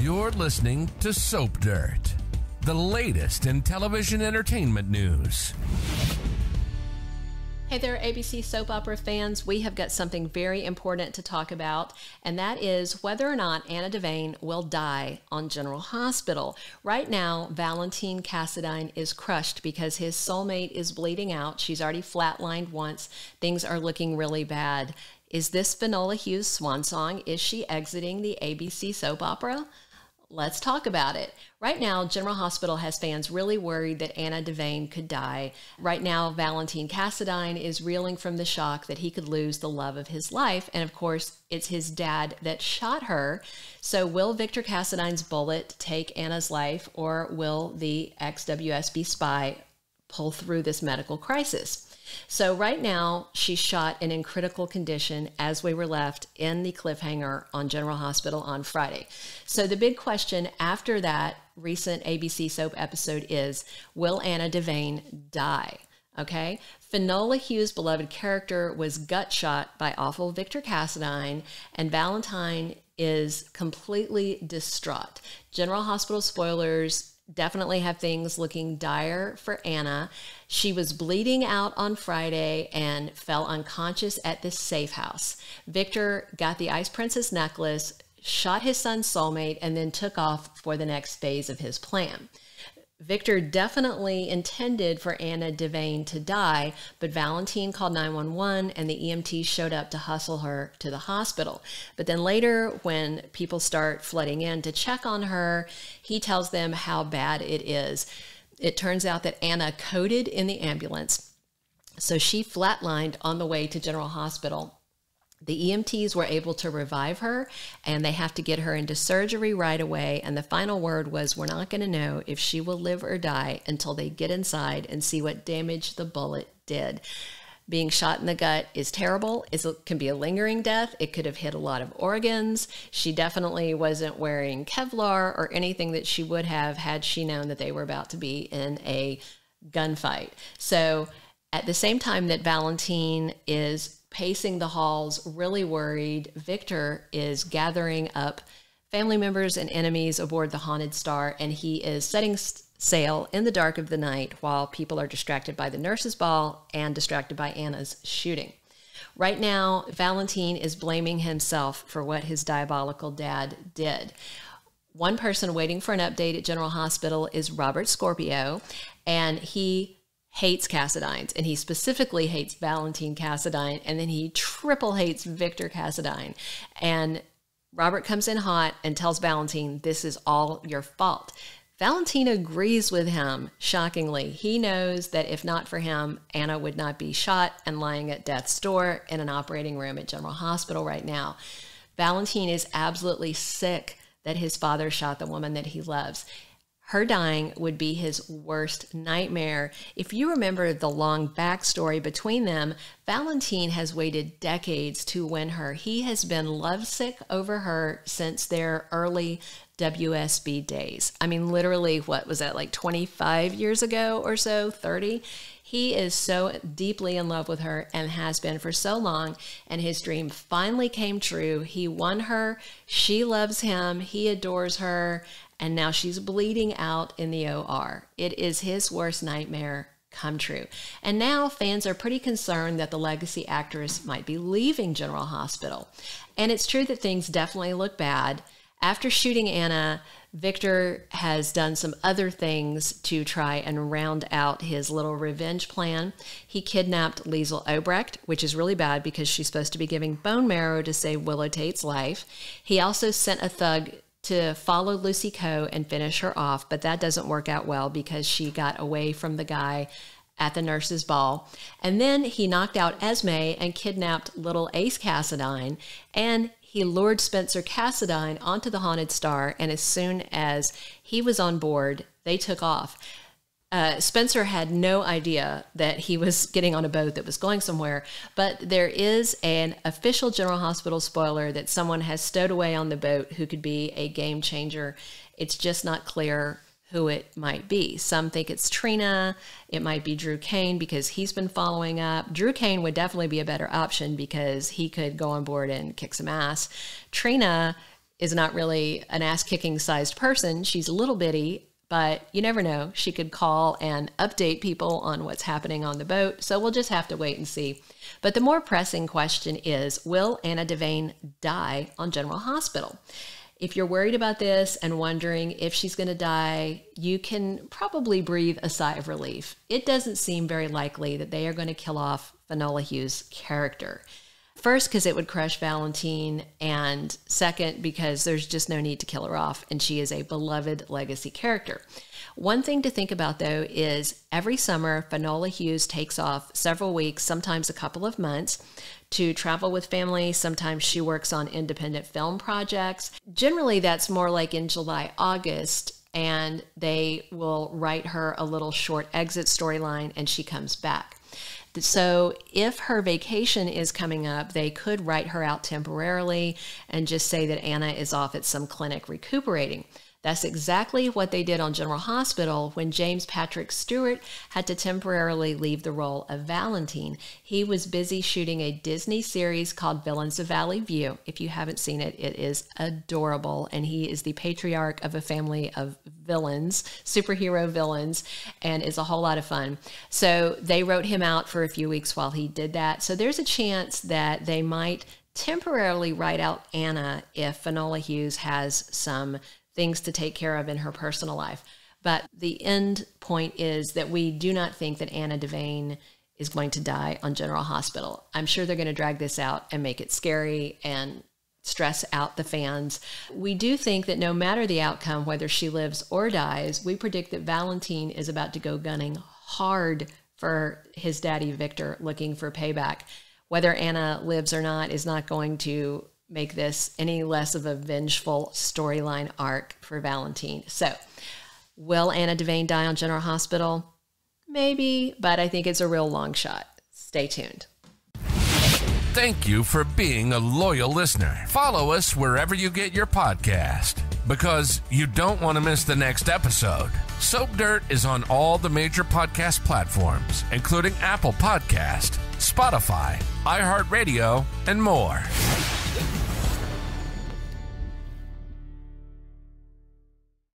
You're listening to Soap Dirt, the latest in television entertainment news. Hey there, ABC soap opera fans. We have got something very important to talk about, and that is whether or not Anna Devane will die on General Hospital. Right now, Valentine Cassadine is crushed because his soulmate is bleeding out. She's already flatlined once. Things are looking really bad. Is this Finola Hughes' swan song? Is she exiting the ABC soap opera? Let's talk about it. Right now, General Hospital has fans really worried that Anna Devane could die. Right now, Valentine Cassadine is reeling from the shock that he could lose the love of his life. And of course, it's his dad that shot her. So will Victor Cassadine's bullet take Anna's life, or will the ex-WSB spy pull through this medical crisis? So right now, she's shot and in critical condition as we were left in the cliffhanger on General Hospital on Friday. So the big question after that recent ABC soap episode is, will Anna Devane die? Okay. Finola Hughes' beloved character was gut shot by awful Victor Cassadine, and Valentine is completely distraught. General Hospital spoilers definitely have things looking dire for Anna. She was bleeding out on Friday and fell unconscious at this safe house. Victor got the Ice Princess necklace, shot his son's soulmate, and then took off for the next phase of his plan. Victor definitely intended for Anna Devane to die, but Valentine called 911 and the EMTs showed up to hustle her to the hospital. But then later, when people start flooding in to check on her, he tells them how bad it is. It turns out that Anna coded in the ambulance, so she flatlined on the way to General Hospital. The EMTs were able to revive her, and they have to get her into surgery right away. And the final word was, we're not going to know if she will live or die until they get inside and see what damage the bullet did. Being shot in the gut is terrible. It can be a lingering death. It could have hit a lot of organs. She definitely wasn't wearing Kevlar or anything that she would have had she known that they were about to be in a gunfight. So at the same time that Valentine is pacing the halls, really worried, Victor is gathering up family members and enemies aboard the Haunted Star, and he is setting sail in the dark of the night while people are distracted by the nurse's ball and distracted by Anna's shooting. Right now, Valentine is blaming himself for what his diabolical dad did. One person waiting for an update at General Hospital is Robert Scorpio, and he hates Cassadines, and he specifically hates Valentine Cassadine, and then he triple hates Victor Cassadine. And Robert comes in hot and tells Valentine, this is all your fault. Valentine agrees with him, shockingly. He knows that if not for him, Anna would not be shot and lying at death's door in an operating room at General Hospital right now. Valentine is absolutely sick that his father shot the woman that he loves. Her dying would be his worst nightmare. If you remember the long backstory between them, Valentine has waited decades to win her. He has been lovesick over her since their early WSB days. I mean, literally, what was that, like 25 years ago or so, 30? He is so deeply in love with her and has been for so long, and his dream finally came true. He won her. She loves him. He adores her. And now she's bleeding out in the OR. It is his worst nightmare come true. And now fans are pretty concerned that the legacy actress might be leaving General Hospital. And it's true that things definitely look bad. After shooting Anna, Victor has done some other things to try and round out his little revenge plan. He kidnapped Liesl Obrecht, which is really bad because she's supposed to be giving bone marrow to save Willow Tate's life. He also sent a thug to follow Lucy Coe and finish her off, but that doesn't work out well because she got away from the guy at the nurse's ball. And then he knocked out Esme and kidnapped little Ace Cassadine, and he lured Spencer Cassadine onto the Haunted Star, and as soon as he was on board, they took off. Spencer had no idea that he was getting on a boat that was going somewhere, but there is an official General Hospital spoiler that someone has stowed away on the boat who could be a game changer. It's just not clear who it might be. Some think it's Trina. It might be Drew Kane because he's been following up. Drew Kane would definitely be a better option because he could go on board and kick some ass. Trina is not really an ass-kicking sized person. She's a little bitty, but you never know. She could call and update people on what's happening on the boat. So we'll just have to wait and see. But the more pressing question is, will Anna Devane die on General Hospital? If you're worried about this and wondering if she's going to die, you can probably breathe a sigh of relief. It doesn't seem very likely that they are going to kill off Finola Hughes' character. First, because it would crush Valentine, and second, because there's just no need to kill her off, and she is a beloved legacy character. One thing to think about, though, is every summer, Finola Hughes takes off several weeks, sometimes a couple of months, to travel with family. Sometimes she works on independent film projects. Generally, that's more like in July, August, and they will write her a little short exit storyline, and she comes back. So if her vacation is coming up, they could write her out temporarily and just say that Anna is off at some clinic recuperating. That's exactly what they did on General Hospital when James Patrick Stewart had to temporarily leave the role of Valentine. He was busy shooting a Disney series called Villains of Valley View. If you haven't seen it, it is adorable, and he is the patriarch of a family of villains, superhero villains, and is a whole lot of fun. So they wrote him out for a few weeks while he did that. So there's a chance that they might temporarily write out Anna if Finola Hughes has some things to take care of in her personal life. But the end point is that we do not think that Anna Devane is going to die on General Hospital. I'm sure they're going to drag this out and make it scary and stress out the fans. We do think that no matter the outcome, whether she lives or dies, we predict that Valentine is about to go gunning hard for his daddy Victor, looking for payback. Whether Anna lives or not is not going to make this any less of a vengeful storyline arc for Valentine. So, will Anna Devane die on General Hospital? Maybe, but I think it's a real long shot. Stay tuned. Thank you for being a loyal listener. Follow us wherever you get your podcast, because you don't want to miss the next episode. Soap Dirt is on all the major podcast platforms, including Apple Podcast, Spotify, iHeartRadio, and more.